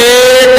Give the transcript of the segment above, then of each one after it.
1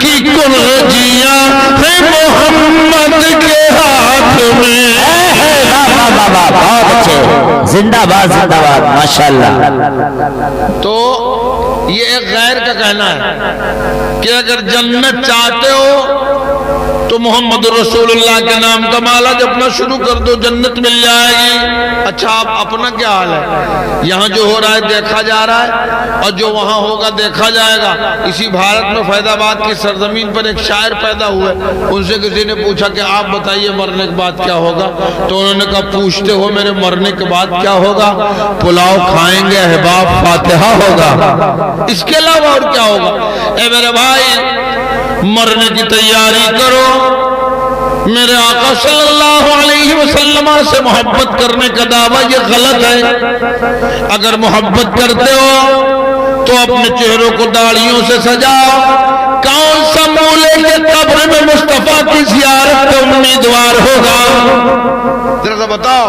کی کنجیاں ہیں محمد کے ہاتھ میں. بہت اچھے, زندہ باد ماشاءاللہ. تو یہ ایک غیر کا کہنا ہے کہ اگر جنت چاہتے ہو تو محمد رسول اللہ کے نام کا مالا جپنا شروع کر دو, جنت مل جائے گی. اچھا آپ اپنا کیا حال ہے؟ یہاں جو ہو رہا ہے دیکھا جا رہا ہے, اور جو وہاں ہوگا دیکھا جائے گا. اسی بھارت میں فیض آباد کی سرزمین پر ایک شاعر پیدا ہوئے, ان سے کسی نے پوچھا کہ آپ بتائیے مرنے کے بعد کیا ہوگا؟ تو انہوں نے کہا پوچھتے ہو میرے مرنے کے بعد کیا ہوگا؟ پلاؤ کھائیں گے, احباب فاتحہ ہوگا, اس کے علاوہ اور کیا ہوگا؟ اے میرے بھائی مرنے کی تیاری کرو. میرے آقا صلی اللہ علیہ وسلم سے محبت کرنے کا دعویٰ یہ غلط ہے. اگر محبت کرتے ہو تو اپنے چہروں کو داڑھیوں سے سجاؤ. کون سا مولے کے قبر میں مصطفیٰ کی زیارت کا امیدوار ہوگا؟ ذرا سا بتاؤ.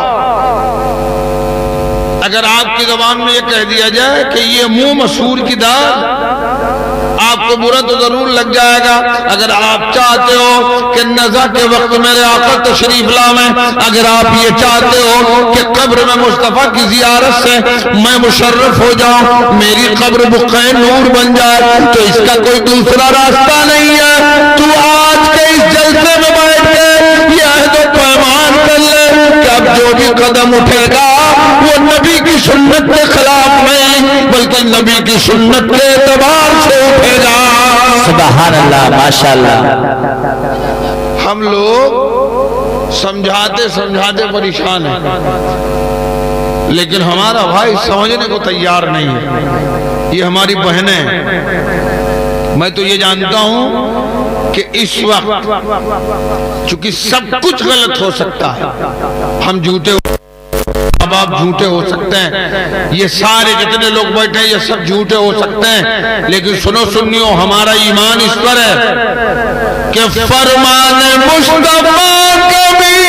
اگر آپ کی زبان میں یہ کہہ دیا جائے کہ یہ منہ مسحور کی دال, آپ کو برا تو ضرور لگ جائے گا. اگر آپ چاہتے ہو کہ نزا کے وقت میرے آقا تشریف لائیں, اگر آپ یہ چاہتے ہو کہ قبر میں مصطفیٰ کی زیارت سے میں مشرف ہو جاؤں, میری قبر بقعہ نور بن جائے, تو اس کا کوئی دوسرا راستہ نہیں ہے. تو آج کے اس جلسے میں بیٹھ کے یہ عہد و پیمان کر لے کہ اب جو بھی قدم اٹھے گا وہ نبی کی سنت کے خلاف نہیں بلکہ نبی کی سنت کے اعتبار سے اٹھے گا. سبحان اللہ ماشاءاللہ. ہم لوگ سمجھاتے سمجھاتے پریشان ہیں, لیکن ہمارا بھائی سمجھنے کو تیار نہیں ہے. یہ ہماری بہنیں ہیں. میں تو یہ جانتا ہوں کہ اس وقت چونکہ سب کچھ غلط ہو سکتا ہے, ہم جھوٹے آپ جھوٹے ہو سکتے ہیں, یہ سارے جتنے لوگ بیٹھے ہیں یہ سب جھوٹے ہو سکتے ہیں, لیکن سنو سنیو ہمارا ایمان اس پر ہے کہ فرمان مصطفیٰ کبھی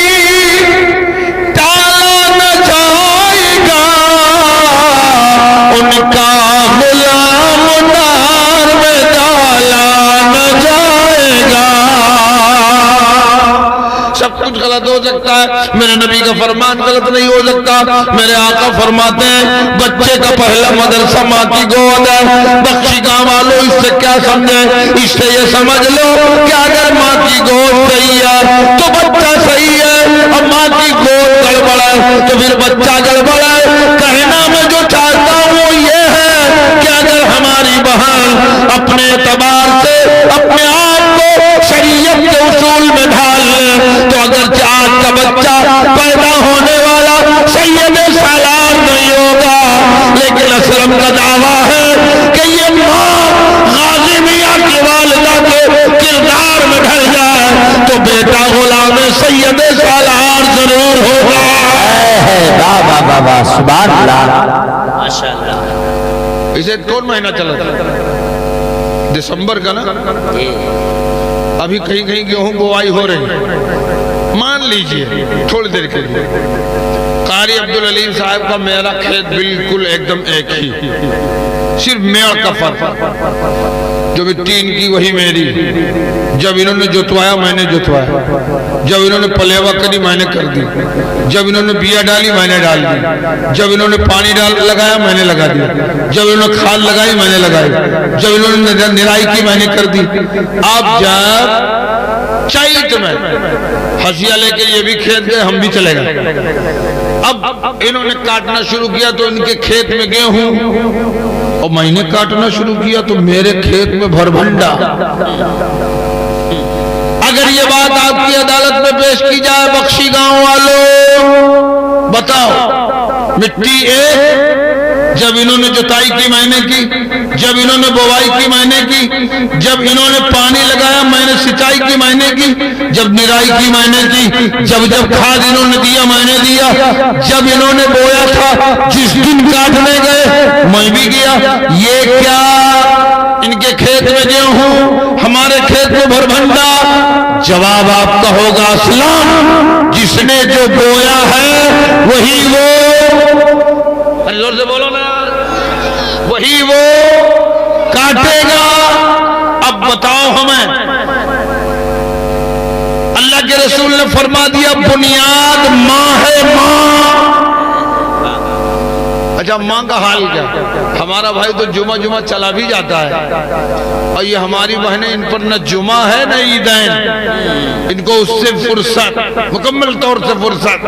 ٹالا نہ جائے گا, ان کا غلام نار میں ڈالا نہ جائے گا. سب کچھ غلط ہو سکتا ہے, میرے نبی کا فرمان غلط نہیں ہو سکتا. میرے آقا فرماتے ہیں بچے کا پہلا مدرسہ ماں کی گود ہے. بخشی گاؤں والوں اس سے کیا سمجھیں؟ اس سے یہ سمجھ لو کہ اگر ماں کی گود صحیح ہے تو بچہ صحیح ہے, اور ماں کی گود گڑبڑ ہے تو پھر بچہ گڑبڑ ہے. کہنا میں جو چاہتا ہوں وہ یہ ہے کہ اگر ہماری بہن اپنے اعتبار سے اپنے آپ کو شریعت کے اصول میں ڈھال لے تو اگرچہ آج کا بچہ پیدا ہونے والا سید سالار نہیں ہوگا, لیکن اسلم کا دعویٰ ہے کہ یہ ماں غازی میاں کی والدہ کے کردار میں ڈھل جائے تو بیٹا غلام سید سالار ضرور ہوگا. بابا بابا سبحان اللہ ماشاءاللہ. اسے کون مہینہ چلا تھا؟ دسمبر کا نا. ابھی کہیں کہیں گیہوں بوائی ہو رہی ہے, مان لیجئے تھوڑی دیر کے لیے. قاری عبدالعلیم صاحب کا میرا کھیت بالکل ایک دم ایک ہی, صرف میڑ کا فرق, جو مٹی ان کی وہی میری. جب انہوں نے جتوایا میں نے جتوایا, جب انہوں نے پلیوا کری میں نے کر دی, جب انہوں نے بیا ڈالی میں نے ڈال دی, جب انہوں نے پانی لگایا میں نے لگا دیا, جب انہوں نے کھاد لگائی میں نے لگائی, جب انہوں نے نرائی کی میں نے کر دی. اب جب چیت میں ہسیا لے کے یہ بھی کھیت گئے ہم بھی چلے گئے. اب انہوں نے کاٹنا شروع کیا تو ان کے کھیت میں گیہوں, اور میں نے کاٹنا شروع کیا تو میرے کھیت میں بھر بھنڈا. اگر یہ بات آپ کی عدالت میں پیش کی جائے بخشی گاؤں والوں, بتاؤ مٹی ایک, جب انہوں نے جتائی کی میں نے کی, جب انہوں نے بوائی کی میں نے کی, جب انہوں نے پانی لگایا میں نے سچائی کی میں نے کی, جب نرائی کی میں نے کی, جب کھاد انہوں نے دیا میں نے دیا, جب انہوں نے بویا تھا جس دن کاٹنے گئے میں بھی گیا. یہ کیا ان کے کھیت میں گیہوں ہمارے کھیت میں بھر بھنڈا؟ جواب آپ کا ہوگا اسلام جس نے جو بویا ہے وہی وہ, زور سے بولو نا, وہی وہ کاٹے گا. اب بتاؤ ہمیں. اللہ کے رسول نے فرما دیا بنیاد ماں ہے، ماں. اچھا ماں کا حال کیا؟ ہمارا بھائی تو جمعہ چلا بھی جاتا ہے، اور یہ ہماری بہنیں، ان پر نہ جمعہ ہے نہ عیدین، ان کو اس سے فرصت، مکمل طور سے فرصت.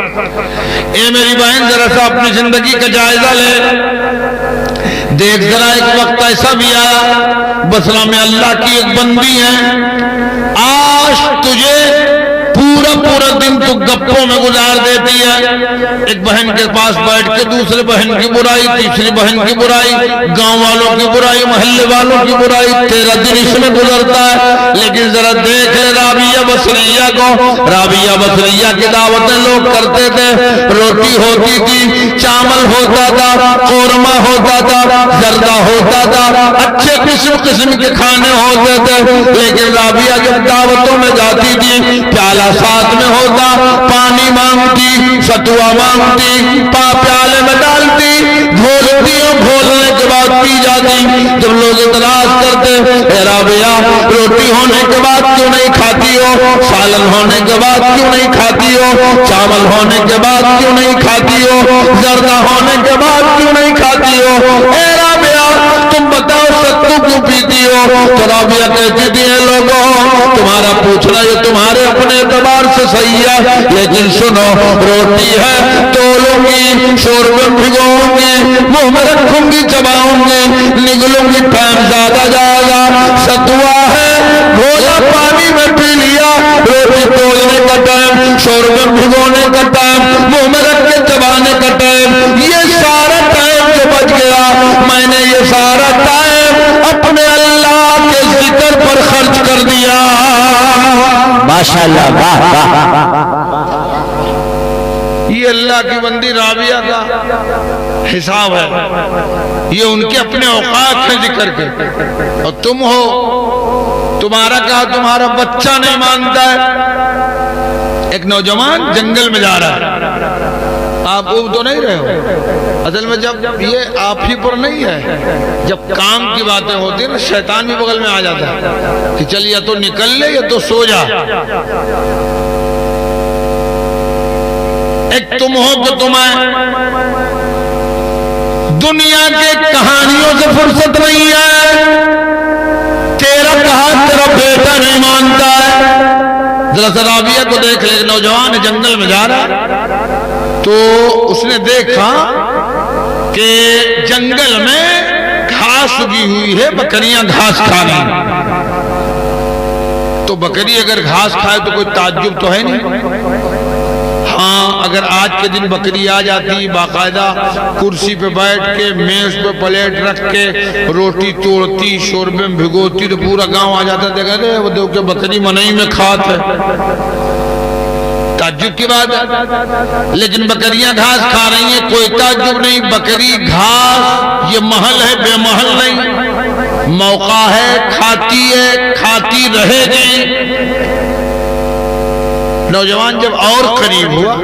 اے میری بہن ذرا سا اپنی زندگی کا جائزہ لے، دیکھ ذرا ایک وقت ایسا بھی آیا بصرہ میں اللہ کی ایک بندی ہے، آج تجھے پورا دن تو گپوں میں گزار دیتی ہے. ایک بہن کے پاس بیٹھ کے دوسرے بہن کی برائی، تیسری بہن کی برائی، گاؤں والوں کی برائی، محلے والوں کی برائی، تیرا دن اس میں گزرتا ہے. لیکن ذرا دیکھ رابعہ بصریہ کو، رابعہ بصریہ کی دعوتیں لوگ کرتے تھے، روٹی ہوتی تھی، چاول ہوتا تھا، قورمہ ہوتا تھا، زردہ ہوتا تھا، اچھے قسم کے کھانے ہوتے تھے. لیکن رابعہ جب دعوتوں میں جاتی تھی، پیالہ ساتھ میں ہوتا، پانی مانگتی، ستوا مانگتی، پیالے میں ڈالتی، گھولتی اور گھولنے کے بعد پی جاتی. جب لوگ اعتراض کرتے، اے رابعہ روٹی ہونے کے بعد کیوں نہیں کھاتی ہو، سالن ہونے کے بعد کیوں نہیں کھاتی ہو، چاول ہونے کے بعد کیوں نہیں کھاتی ہو، زردہ ہونے کے بعد کیوں نہیں کھاتی ہو، اے رابعہ تم بتاؤ ستو کیوں پیتی ہو؟ تو رابعہ کہتی تھی اے لوگوں تمہارا پوچھنا یہ تمہارے اپنے اعتبار سے صحیح ہے، لیکن سنو روٹی ہے تولوں گی، شوربے بھگوں گی، منہ میں رکھوں گی، چباؤں گی، نگلوں گی، ٹائم زیادہ جائے گا. ستوا ہے گھولا پانی میں پی لیا، روٹی تولنے کا ٹائم، شوربے بھگونے کا ٹائم، منہ میں رکھ کے چبانے کا ٹائم، یہ سارا ٹائم جو بچ گیا میں نے یہ سارا ٹائم اپنے اللہ کے ذکر پر خرچ کر دیا. ماشاءاللہ، واہ واہ. یہ اللہ کی بندی رابعہ کا حساب ہے، یہ ان کے اپنے اوقات ہیں ذکر کے. اور تم ہو، تمہارا کہا تمہارا بچہ نہیں مانتا ہے. ایک نوجوان جنگل میں جا رہا ہے، آپ اوب تو نہیں رہے ہو. اصل میں جب یہ آپ ہی پر نہیں ہے، جب کام کی باتیں ہوتی ہیں نا شیطان بھی بغل میں آ جاتا ہے کہ چل یا تو نکل لے یا تو سو جا. ایک تم ہو کہ تمہیں دنیا کے کہانیوں سے فرصت نہیں ہے، تیرا کہا تیرا بیٹا نہیں مانتا ہے. ذرا سا رابعہ کو دیکھ لے، نوجوان جنگل میں جا رہا تو اس نے دیکھا کہ جنگل میں گھاس اگی ہوئی ہے، بکریاں گھاس کھا رہی. تو بکری اگر گھاس کھائے تو کوئی تعجب تو ہے نہیں. ہاں اگر آج کے دن بکری آ جاتی باقاعدہ کرسی پہ بیٹھ کے میز پہ پلیٹ رکھ کے روٹی توڑتی شوربے میں بھگوتی تو پورا گاؤں آ جاتا، دیکھا رہے وہ دیکھ کے بکری منئی میں کھات ہے، تعجب کی بات ہے. لیکن بکریاں گھاس کھا رہی ہیں، کوئی تعجب نہیں. بکری گھاس یہ محل ہے، بے محل نہیں، موقع ہے، کھاتی رہے گی. نوجوان جب اور قریب ہوا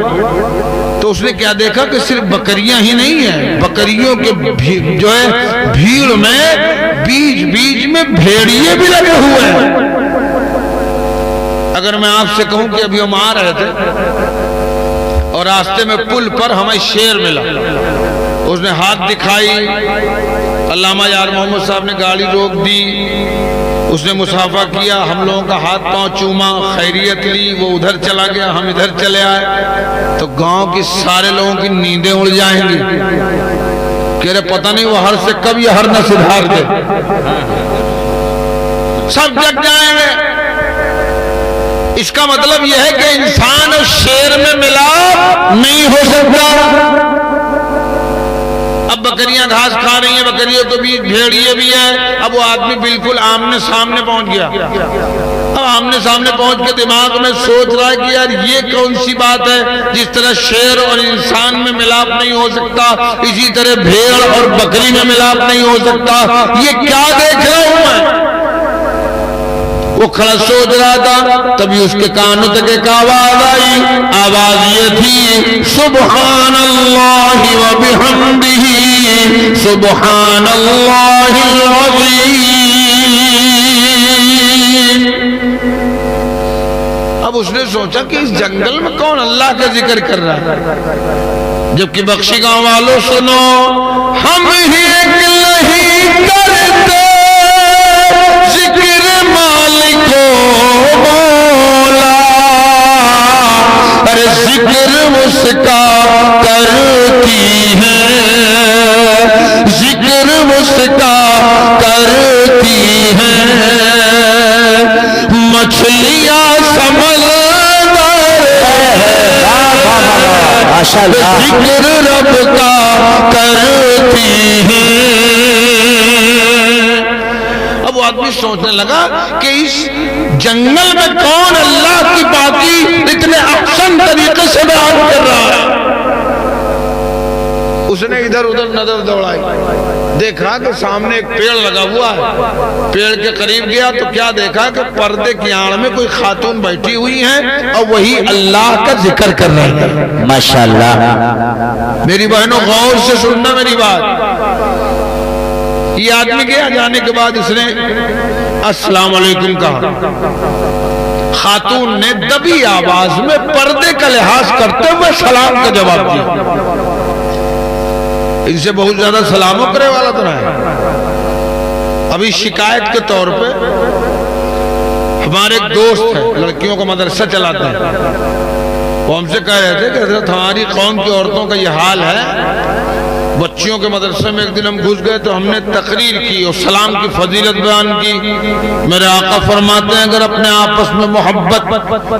تو اس نے کیا دیکھا کہ صرف بکریاں ہی نہیں ہیں، بکریوں کے جو ہے بھیڑ میں بیچ میں بھیڑیے بھی لگے ہوئے ہیں. اگر میں آپ سے کہوں کہ ابھی ہم آ رہے تھے اور راستے میں پل پر ہمیں شیر ملا، اس نے ہاتھ دکھائی، علامہ یار محمد صاحب نے گاڑی روک دی، اس نے مصافحہ کیا، ہم لوگوں کا ہاتھ پاؤں چوما، خیریت لی، وہ ادھر چلا گیا، ہم ادھر چلے آئے. تو گاؤں کی سارے لوگوں کی نیندیں اڑ جائیں گی، کہہ رہے پتہ نہیں وہ ہر سے کب یہ ہر نہ سدھار دے، سب جگ جائیں گے. اس کا مطلب یہ ہے کہ انسان اور شیر میں ملاپ نہیں ہو سکتا. اب بکریاں گھاس کھا رہی ہیں، بکریوں تو بھی بھیڑیے بھی ہیں. اب وہ آدمی بالکل آمنے سامنے پہنچ گیا. اب آمنے سامنے پہنچ کے دماغ میں سوچ رہا ہے کہ یار یہ کون سی بات ہے، جس طرح شیر اور انسان میں ملاپ نہیں ہو سکتا اسی طرح بھیڑ اور بکری میں ملاپ نہیں ہو سکتا. یہ کیا دیکھ رہا ہوں میں؟ وہ کھڑا سوچ رہا تھا، تبھی اس کے کانوں تک ایک آواز آئی. آواز یہ تھی سبحان اللہ و بحمدہ سبحان اللہ العظیم. اب اس نے سوچا کہ اس جنگل میں کون اللہ کا ذکر کر رہا ہے، جبکہ بخشی گاؤں والوں سنو، ہم ہی نہیں کرتے ذکر مالک و مولا، پر ذکر اس کا کرتی ہے، ذکر اس کا کرتی ہے، مچھلیاں سمندر ذکر رب کا کرتی ہیں۔ اب وہ آدمی سوچنے لگا کہ اس جنگل میں کون اللہ کی باقی اتنے احسن طریقے سے بیان کر رہا ہے۔ اس نے ادھر ادھر نظر دوڑائی، دیکھا کہ سامنے ایک پیڑ لگا ہوا ہے، پیڑ کے قریب گیا تو کیا دیکھا کہ پردے کی آڑ میں کوئی خاتون بیٹھی ہوئی ہیں اور وہی اللہ کا ذکر کر رہی ہے۔ ماشاءاللہ میری بہنوں غور سے سننا میری بات، یہ آدمی گیا، جانے کے بعد اس نے السلام علیکم کہا، خاتون نے دبی آواز میں پردے کا لحاظ کرتے ہوئے سلام کا جواب دیا۔ ان سے بہت زیادہ سلاموں کرے والا تو ہے۔ ابھی شکایت کے طور پہ ہمارے ایک دوست ہیں، لڑکیوں کا مدرسہ چلاتے ہیں، وہ ہم سے کہہ رہے تھے کہ حضرت ہماری قوم کی عورتوں کا یہ حال ہے، بچیوں کے مدرسے میں ایک دن ہم گھس گئے تو ہم نے تقریر کی اور سلام کی فضیلت بیان کی۔ میرے آقا فرماتے ہیں اگر اپنے آپس میں محبت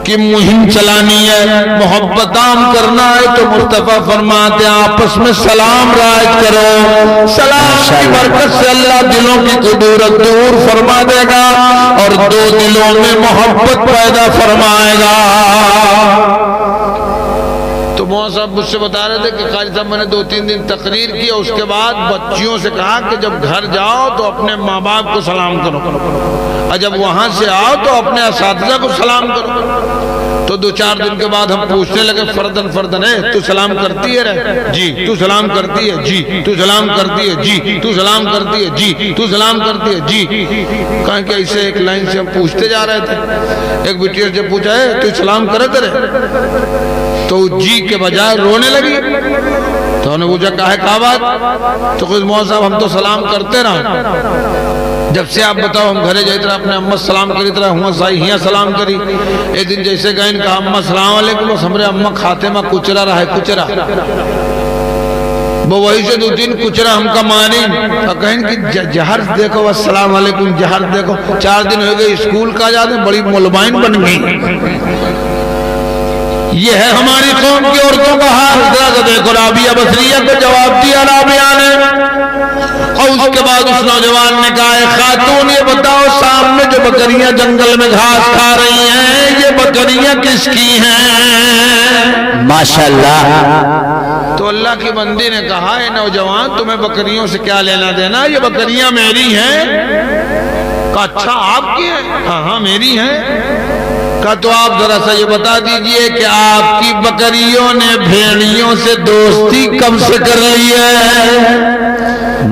کی مہم چلانی ہے، محبت عام کرنا ہے تو مصطفیٰ فرماتے ہیں آپس میں سلام رائج کرو، سلام کی برکت سے اللہ دلوں کی کدورت دور فرما دے گا اور دو دلوں میں محبت پیدا فرمائے گا۔ تو مولانا صاحب مجھ سے بتا رہے تھے کہ قاری صاحب میں نے 2-3 دن تقریر کی اور اس کے بعد بچیوں سے کہا کہ جب گھر جاؤ تو اپنے ماں باپ کو سلام کرو، اور جب وہاں سے آؤ تو اپنے اساتذہ کو سلام کرو۔ تو 2-4 دن کے بعد ہم پوچھنے لگے فردن ہے تو سلام کرتی ہے رہے؟ جی۔ تو سلام کرتی ہے؟ جی۔ تو سلام کرتی ہے؟ جی۔ تو سلام کرتی ہے؟ جی۔ تو سلام کرتی ہے؟ جی۔ کہیں کہ ایسے ایک لائن سے ہم پوچھتے جا رہے تھے، ایک بیٹی سے پوچھا ہے تو سلام کرتے رہے؟ تو جی کے بجائے رونے لگی۔ تو انہوں نے پوچھا کہا بات؟ تو کچھ مولانا صاحب ہم تو سلام کرتے رہا، جب سے آپ بتاؤ ہم گھرے جائے طرح اپنے اماں سلام کری طرح ہوا سائی ہیاں سلام کری۔ ایک دن جیسے گئے کہا اماں السلام علیکم، بس ہمارے اماں کھاتے ماں کچرا رہا ہے کچرا، وہ وہی سے 2-3 کچرا ہم کا مانی اور کہیں کہ جہر دیکھو السلام علیکم، جہر دیکھو۔ 4 دن ہو گئے اسکول کا جاتے بڑی ملبائن بن گئی۔ یہ ہے ہماری قوم کی عورتوں کا حال۔ ذرا دیکھو رابعہ بصریہ کو جواب دیا رابعہ نے، اور اس کے بعد اس نوجوان نے کہا اے خاتون یہ بتاؤ سامنے جو بکریاں جنگل میں گھاس کھا رہی ہیں یہ بکریاں کس کی ہیں؟ ماشاءاللہ۔ تو اللہ کی بندی نے کہا اے نوجوان تمہیں بکریوں سے کیا لینا دینا، یہ بکریاں میری ہیں۔ کہا اچھا آپ کی ہیں؟ ہاں میری ہیں۔ کہا تو آپ ذرا سا یہ بتا دیجئے کہ آپ کی بکریوں نے بھیڑیوں سے دوستی کب سے کر لی ہے؟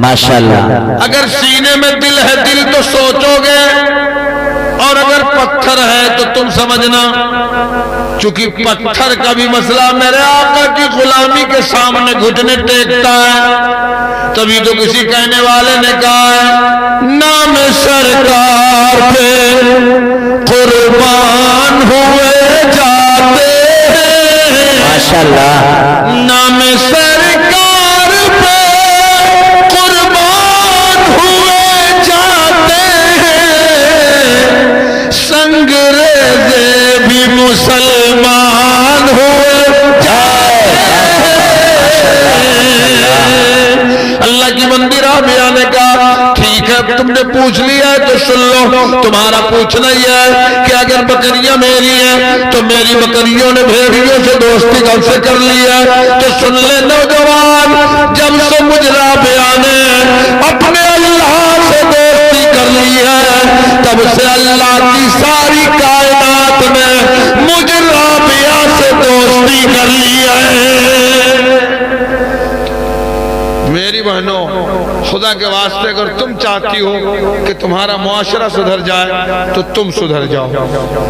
ماشاءاللہ۔ اگر سینے میں دل ہے دل تو سوچو گے، اور اگر پتھر ہے تو تم سمجھنا، چونکہ پتھر کا بھی مسئلہ میرے آقا کی غلامی کے سامنے گھٹنے ٹیکتا ہے۔ تبھی تو کسی کہنے والے نے کہا ہے نام سرکار پہ قربان ہوئے جاتے ہیں، ماشاءاللہ۔ نام سرکار پہ قربان ہوئے جاتے ہیں، سنگریزے بھی مسلمان ہوئے جاتے ہیں۔ اللہ کی بندی رابعہ نے کہا ٹھیک ہے تم نے پوچھ لیا ہے تو سن لو، تمہارا پوچھنا یہ ہے کہ اگر بکریاں میری ہیں تو میری بکریوں نے بھیڑیوں سے دوستی کب سے کر لی ہے؟ تو سن لے نوجوان، جب سے مجھ رابعہ نے اپنے اللہ سے دوستی کر لی ہے تب سے اللہ کی ساری کائنات میں مجھ رابعہ سے دوستی کر لی ہے۔ میری بہنوں خدا کے واسطے اگر تم چاہتی ہو کہ تمہارا معاشرہ سدھر جائے تو تم سدھر جاؤ.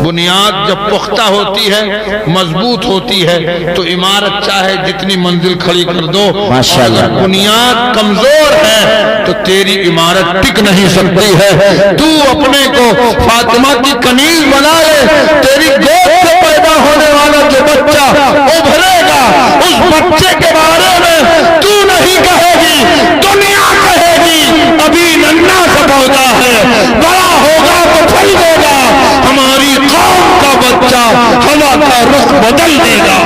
بنیاد جب پختہ ہوتی ہے، مضبوط ہوتی ہے، تو عمارت چاہے جتنی منزل کھڑی کر دو، اگر بنیاد کمزور ہے تو تیری عمارت ٹک نہیں سکتی ہے. تو اپنے کو فاطمہ کی کنیز بنا لے، تیری گود سے پیدا ہونے والا جو بچہ ابھرے گا، اس بچے کے بارے میں تو نہیں کہے گی، دنیا کہے گی ابھی ننھا سا پودا ہے، بڑا ہوگا تو پھل دے گا. ہماری قوم کا بچہ ہوا کا رخ بدل دے گا.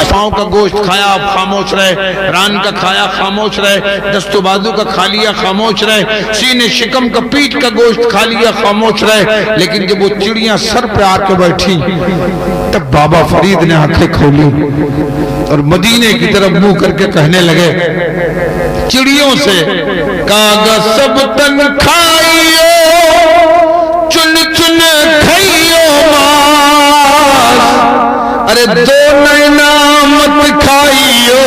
پاؤں کا گوشت کھایا آپ خاموش رہے، ران کا کھایا خاموش رہے، دست و بازو کا کھا لیا خاموش رہے، سینے شکم کا پیٹ کا گوشت کھا لیا خاموش رہے. لیکن جب وہ چڑیاں سر پہ آ کے بیٹھی تب بابا فرید نے آنکھیں کھولی اور مدینے کی طرف منہ کر کے کہنے لگے چڑیوں سے، کاغذ سب تن کھائیو چن چن کھائیو ماس، ارے دو نعمت کھائیو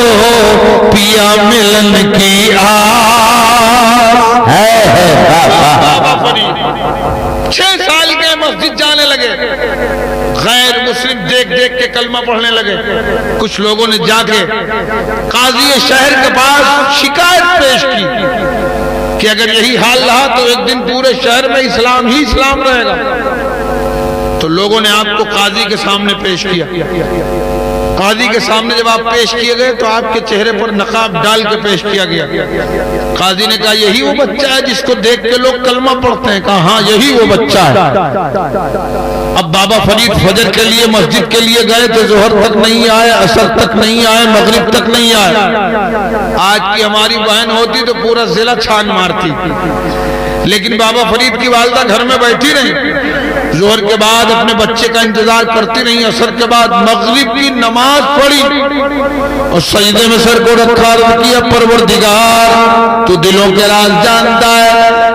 پیا ملن کی آس ہے. بابا فرید 6 سال کے مسجد جانے لگے، غیر مسلم دیکھ دیکھ کے کلمہ پڑھنے لگے. کچھ لوگوں نے جا کے قاضی شہر کے پاس شکایت پیش کی کہ اگر یہی حال رہا تو ایک دن پورے شہر میں اسلام ہی اسلام رہے گا. تو لوگوں نے آپ کو قاضی کے سامنے پیش کیا. قاضی کے سامنے جب آپ پیش کیے گئے تو آپ کے چہرے پر نقاب ڈال کے پیش کیا گیا. قاضی نے کہا یہی وہ بچہ ہے جس کو دیکھ کے لوگ کلمہ پڑھتے ہیں؟ کہا ہاں یہی وہ بچہ ہے. اب بابا فرید فجر کے لیے مسجد کے لیے گئے تو ظہر تک نہیں آئے، عصر تک نہیں آئے، مغرب تک نہیں آئے. آج کی ہماری بہن ہوتی تو پورا ضلع چھان مارتی، لیکن بابا فرید کی والدہ گھر میں بیٹھی رہی، ظہر کے بعد اپنے بچے کا انتظار کرتی رہی، عصر کے بعد مغرب کی نماز پڑھی اور سجدے میں سر کو رکھا اور کیا پروردگار تو دلوں کے راز جانتا ہے.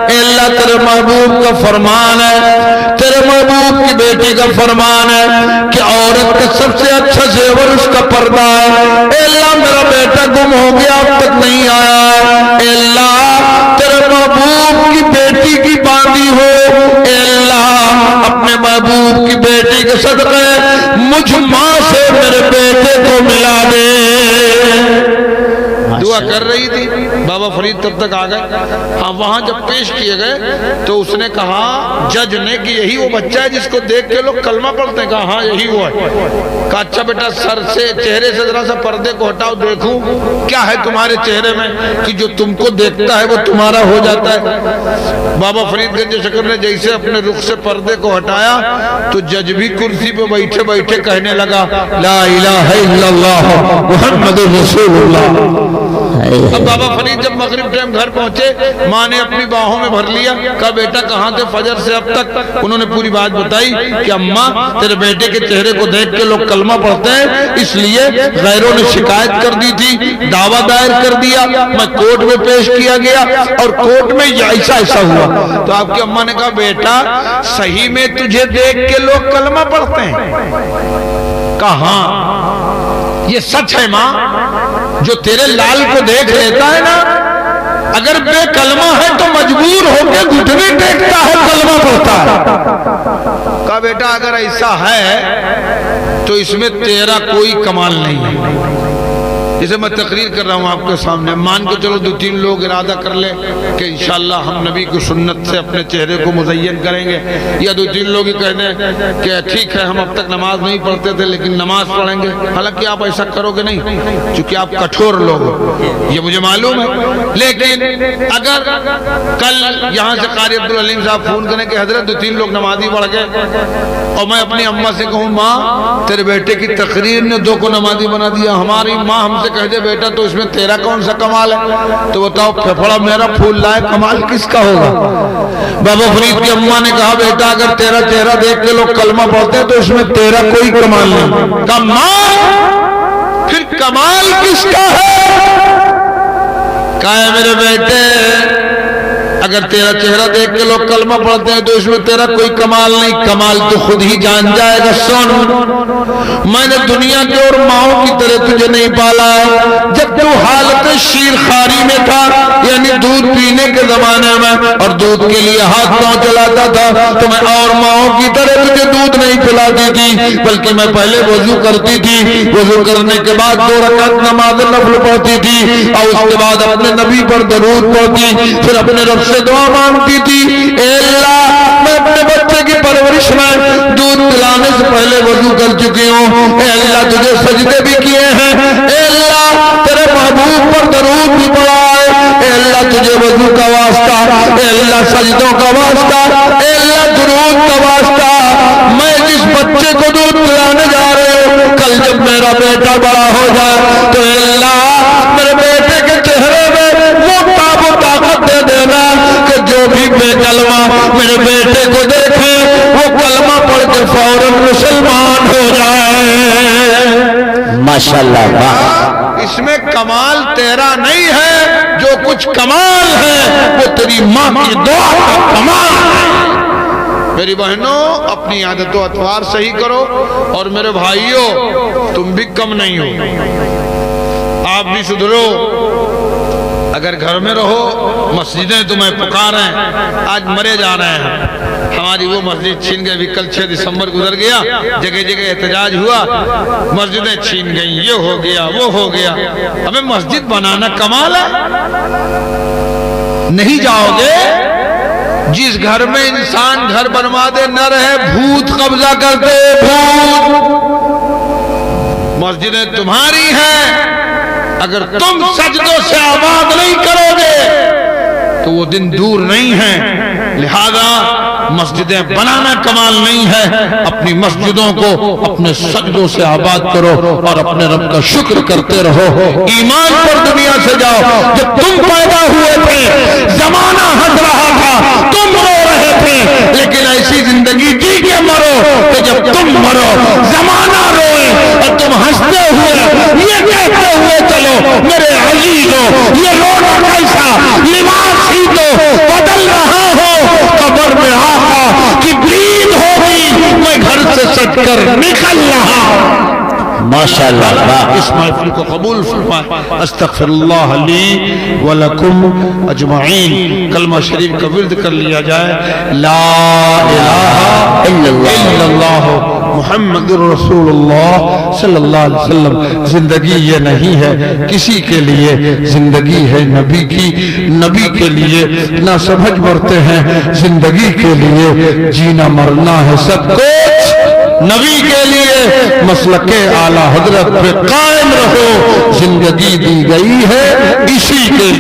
اے اللہ تیرے محبوب کا فرمان ہے، تیرے محبوب کی بیٹی کا فرمان ہے کہ عورت کا سب سے اچھا زیور اس کا پردہ ہے. اے اللہ میرا بیٹا گم ہو گیا اب تک نہیں آیا. اے اللہ تیرے محبوب کی بیٹی کی باندھی ہو، اے اللہ اپنے محبوب کی بیٹی کے صدقے مجھ ماں سے میرے بیٹے کو ملا دے. دعا کر رہی تھی. بابا فرید تب تک آ گئے. ہاں وہاں جب پیش کیے گئے تو اس نے کہا جج نے کہ یہی وہ بچہ ہے جس کو دیکھ کے لوگ کلمہ پڑھتے ہیں؟ کہا ہاں یہی وہ ہے. کہا اچھا بیٹا سر سے چہرے سے ذرا سا پردے کو ہٹاؤ دیکھوں کیا ہے تمہارے چہرے میں کہ جو تم کو دیکھتا ہے وہ تمہارا ہو جاتا ہے. بابا فرید گنج شکر نے جیسے اپنے رخ سے پردے کو ہٹایا تو جج بھی کرسی پہ بیٹھے بیٹھے کہنے لگا لا الہ الا اللہ محمد رسول اللہ. اب بابا فرید جب مغرب ٹائم گھر پہنچے، ماں نے اپنی باہوں میں بھر لیا. کہا بیٹا کہاں تھے فجر سے اب تک؟ انہوں نے پوری بات بتائی کہ اماں تیرے بیٹے کے چہرے کو دیکھ کے لوگ کلمہ پڑھتے ہیں، اس لیے غیروں نے شکایت کر دی تھی، دعویٰ دائر کر دیا، میں کورٹ میں پیش کیا گیا اور کورٹ میں ایسا ہوا. تو آپ کی اماں نے کہا بیٹا صحیح میں تجھے دیکھ کے لوگ کلمہ پڑھتے ہیں؟ کہا ہاں یہ سچ ہے ماں، جو تیرے لال کو دیکھ لیتا ہے نا اگر بے کلمہ ہے تو مجبور ہو کے گھٹنے ٹیکتا ہے، کلمہ پڑھتا ہے. کہا بیٹا اگر ایسا ہے تو اس میں تیرا کوئی کمال نہیں ہے. جسے میں تقریر کر رہا ہوں آپ کے سامنے، مان کے چلو 2-3 لوگ ارادہ کر لیں کہ انشاءاللہ ہم نبی کی سنت سے اپنے چہرے کو مزین کریں گے، یا 2-3 لوگ ہی کہہ دیں کہ ٹھیک ہے ہم اب تک نماز نہیں پڑھتے تھے لیکن نماز پڑھیں گے. حالانکہ آپ ایسا کرو گے نہیں چونکہ آپ کٹھور لوگ ہو، یہ مجھے معلوم ہے. لیکن اگر کل یہاں سے قاری عبدالعلیم صاحب فون کریں کہ حضرت 2-3 لوگ نمازی پڑھ گئے اور میں اپنی اماں سے کہوں ماں تیرے بیٹے کی تقریر نے 2 کو نمازی بنا دیا، ہماری ماں ہم سے کہہ دے بیٹا تو اس میں تیرا کون سا کمال ہے؟ تو بتاؤ پھپھڑا میرا پھول لائے کمال کس کا ہوگا؟ بابا فرید کی اماں نے کہا بیٹا اگر تیرا چہرہ دیکھ کے لوگ کلمہ پڑھتے ہیں تو اس میں تیرا کوئی کمال نہیں. کمال پھر کمال کس کا ہے؟ کہا میرے بیٹے اگر تیرا چہرہ دیکھ کے لوگ کلمہ پڑھتے ہیں تو اس میں تیرا کوئی کمال نہیں، کمال تو خود ہی جان جائے گا۔ سن، میں نے دنیا کے اور ماؤں کی طرح تجھے نہیں پالا ہے۔ جب تو حالت شیر خاری میں تھا، یعنی دودھ پینے کے زمانے میں، اور دودھ کے لیے ہاتھ پاؤں چلاتا تھا، تو میں اور ماؤں کی طرح تجھے دودھ نہیں پلاتی تھی، بلکہ میں پہلے وضو کرتی تھی، وضو کرنے کے بعد 2 رکعت نماز نفل پڑھتی تھی، اور اس کے بعد اپنے نبی پر درود پڑھتی، پھر اپنے رب سے دعا مانگتی تھی، اے اللہ میں اپنے بچے کی پرورش میں دودھ پلانے سے پہلے وضو کر چکی ہوں، اے اللہ تجھے سجدے بھی کیے ہیں، اے اللہ تیرے محبوب پر درود بھی پڑھا ہے، اے اللہ تجھے وضو کا واسطہ، اے اللہ سجدوں کا واسطہ، اے اللہ درود کا واسطہ، میں جس بچے کو دودھ پلانے جا رہے ہوں، کل جب میرا بیٹا بڑا ہو جائے تو اے اللہ میرے بیٹے کے چہرے میں وہ تاب و طاقت دے دینا کہ جو بھی بے کلمہ میرے بیٹے کو دیکھے وہ کلمہ پڑھ کے فوراً مسلمان ہو جائے۔ ماشاءاللہ، واہ، اس میں کمال تیرا نہیں ہے، جو کچھ کمال ہے وہ تیری ماں کی دعا کا کمال ہے۔ میری بہنوں اپنی عادت و اطوار صحیح کرو، اور میرے بھائیوں تم بھی کم نہیں ہو، آپ بھی سدھرو۔ اگر گھر میں رہو، مسجدیں تمہیں پکاریں، آج مرے جا رہے ہیں، ہماری وہ مسجد چھین گئے، بھی کل 6 دسمبر گزر گیا، جگہ جگہ احتجاج ہوا، مسجدیں چھین گئیں، یہ ہو گیا وہ ہو گیا۔ ہمیں مسجد بنانا کمال ہے؟ نہیں جاؤ گے؟ جس گھر میں انسان گھر بنوا دے نہ رہے، بھوت قبضہ کرتے، بھوت۔ مسجدیں تمہاری ہیں، اگر تم سجدوں سے آباد نہیں کرو گے تو وہ دن دور نہیں ہے۔ لہذا مسجدیں بنانا کمال نہیں ہے، اپنی مسجدوں کو اپنے سجدوں سے آباد کرو اور اپنے رب کا شکر کرتے رہو۔ ایمان پر دنیا سے جاؤ۔ جب تم پیدا ہوئے تھے زمانہ ہنس رہا تھا، تم رو رہے تھے، لیکن ایسی زندگی جی کے مرو کہ جب تم مرو زمانہ روئے اور تم ہنستے ہوئے یہ کہتے ہوئے چلو میرے عزیزوں یہ رونا کیسا لباس ہی تو بدل رہا ہو، قبر میں آقا کی برید ہوگی، میں گھر سے سٹ کر نکل رہا۔ ماشاءاللہ، واہ، اس محفل کو قبول فرمائے۔ استغفر اللہ لی ولکم اجمعین۔ کلمہ شریف کا ورد کر لیا جائے، لا الہ الا اللہ محمد رسول اللہ صلی اللہ علیہ وسلم۔ زندگی یہ نہیں ہے کسی کے لیے، زندگی ہے نبی کی، نبی کے لیے نہ سمجھ مرتے ہیں، زندگی کے لیے جینا مرنا ہے سب کچھ نبی کے لیے۔ مسلک اعلیٰ حضرت پہ قائم رہو، زندگی دی گئی ہے اسی کے